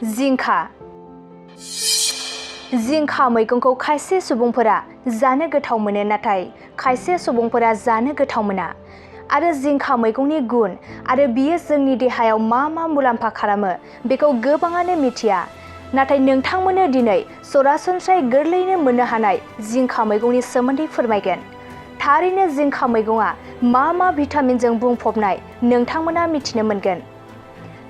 जिंखा मैगंखौ खायसे सुबुंफोरा जानो गोथाव मोनो, नाथाय खायसे सुबुंफोरा जानो गोथाव मोना। आरो जिंखा मैगंनि गुन आरो बियो जोंनि देहायाव मा मा मुलाम्फा खालामो बेखौ गोबाङानो मिथिया। नाथाय नोंथांमोननो दिनै सरासनस्रायै गोरलैयैनो मोननो हानाय जिंखा मैगंनि सोमोन्दै फोरमायगोन। थारैनो जिंखा मैगंआ मा मा भिटामिनजों बुंफबनाय नोंथांमोना मिथिनो मोनगोन।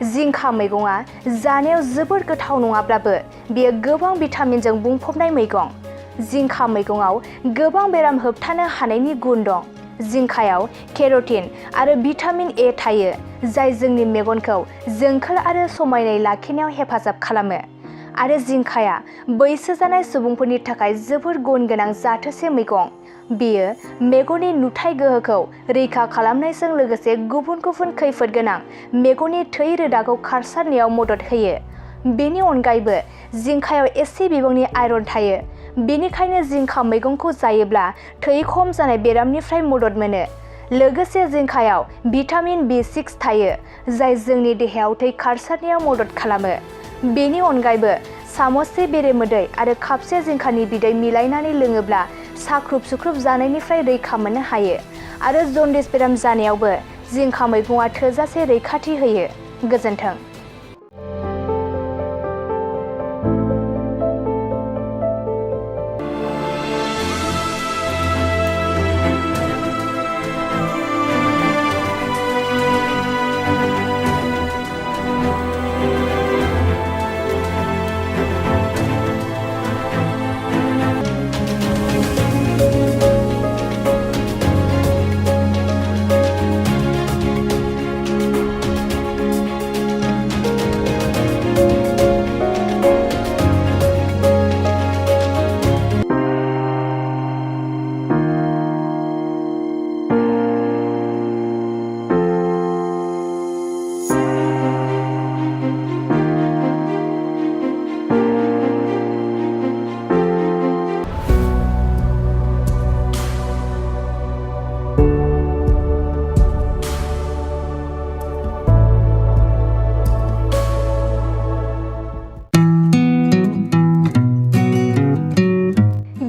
जिंखा मैगंआ जानायाव जोबोर गोथाव नङाब्लाबो बेयो गोबां भिटामिनजों बुंफबनाय मैगं। जिंखा मैगंआव गोबां बेराम होबथानो हानायनि गुन दं। जिंखायाव केर'टिन आरो भिटामिन ए थायो, जाय जोंनि मेगनखौ जोंखोल आरो समायनाय लाखिनायाव हेफाजाब खालामो। आरो जिंखाया बैसो जानाय सुबुंफोरनि थाखाय जोबोर गुन गोनां जाथोसे मैगं। बेयो मेगननि नुथाइ गोहोखौ रैखा खालामनायजों लोगोसे गुबुन गुबुन खैफोद गोनां मेगननि थै रोदाखौ खारसारनायाव मदद होयो। बेनि अनगायैबो जिंखायाव एसे बिबांनि आयरन थायो, बेनिखायनो जिंखा मैगंखौ जायोब्ला थै खम जानाय बेरामनिफ्राय मदद मोनो। लोगोसे जिंखायाव भिटामिन B6 थायो, जाय जोंनि देहायाव थै खारसारनायाव मदद खालामो। बेनि अनगायैबो सामससे बेरेमोदै आरो कापसे जिंखानि बिदै मिलायनानै लोङोब्ला साख्रुब सुख्रुब जानायनिफ्राय रैखा मोननो हायो। आरो जन्दिस बेराम जानायावबो जिंखा मैगंआ थोजासे रैखाथि होयो। गोजोन्थों।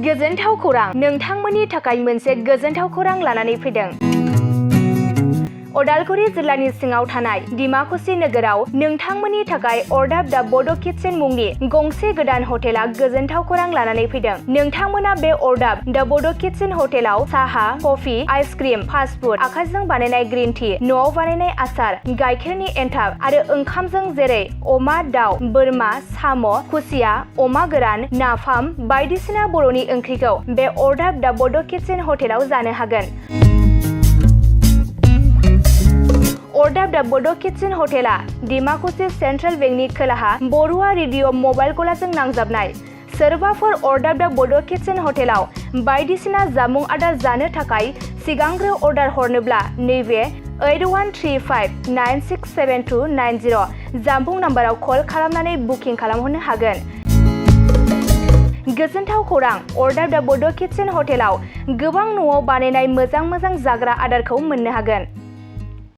गोजोनथाव खौरां! नोंथांमोननि थाखाय मोनसे गोजोनथाव खौरां लानानै फैदों। उदालगुरि जिल्लानि सिङाव थानाय डिमाकुसि नोगोराव नोंथांमोननि थाखाय अरदाब दा बड' किटचेन मुंनि गंसे गोदान हटेला गोजोनथाव खौरां लानानै फैदों। नोंथांमोना बे अरदाब दा बड' किटचेन हटेलाव साहा, कफि, आइसक्रिम, फास्टफुड, आखाइजों बानायनाय ग्रिन टि, न'आव बानायनाय आसार, गाइखेरनि एन्थाब आरो ओंखामजों जेरै अमा, दाउ, बोरमा, साम', खुसिया, अमा गोरान, नाफाम बायदिसिना बर'नि ओंख्रिखौ बे अरदाब दा बड' किटचेन हटेलाव जानो हागोन। अरदाब दा बड' किटचेन हटेला डिमाकुसि सेन्ट्रेल बेंकनि खोलाहा बरुवा रेडिअ मबाइल गलाजों नांजाबनाय। सोरबाफोर अरदाब दा बड' किटचेन हटेलाव बायदिसिना जामुं आदार जानो थाखाय सिगांग्रो अर्डार हरनोब्ला नैबे 8135967290 जानबुं नाम्बाराव कल खालामनानै बुकिं खालामहरनो हागोन। गोजोनथाव खौरां! अरदाब दा बड' किटचेन हटेलाव गोबां न'आव बानायनाय मोजां जाग्रा आदारखौ मोननो हागोन।